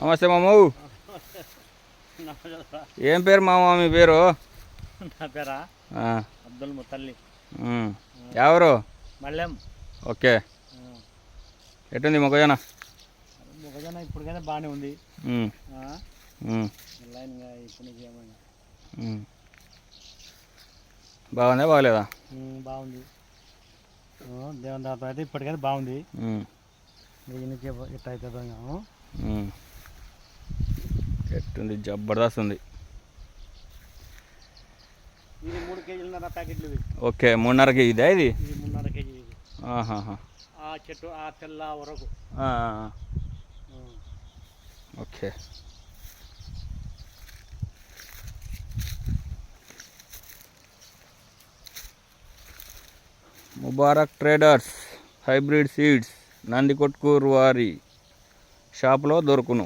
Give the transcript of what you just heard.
నమస్తే మాము. ఏం పేరు మామ మీ పేరు? నా పేరా అబ్దుల్ ముతల్లి. ఎవరు? మళ్ళెం. ఓకే. ఎట్టుంది మొక్కజొన్న? మొక్కజొన్న ఇప్పటికైనా బాగానే ఉంది. బాగుందా బాగలేదా? బాగుంది. దేవుని దాంతో అయితే ఇప్పటికైనా బాగుంది. ఎట్లా అవుతుందో ఎట్టుంది? జబర్దస్త్ ఉంది. ఇది 3 కేజీలున్నర ప్యాకెట్లు. ఓకే, 3.5 కేజీ ఇదా? ఇది 3.5 కేజీ. ఆ చెట్టు ఆ తెల్ల వరకు. Okay. Mubarak traders hybrid seeds Nandikotkur వారి షాపులో దొరుకును.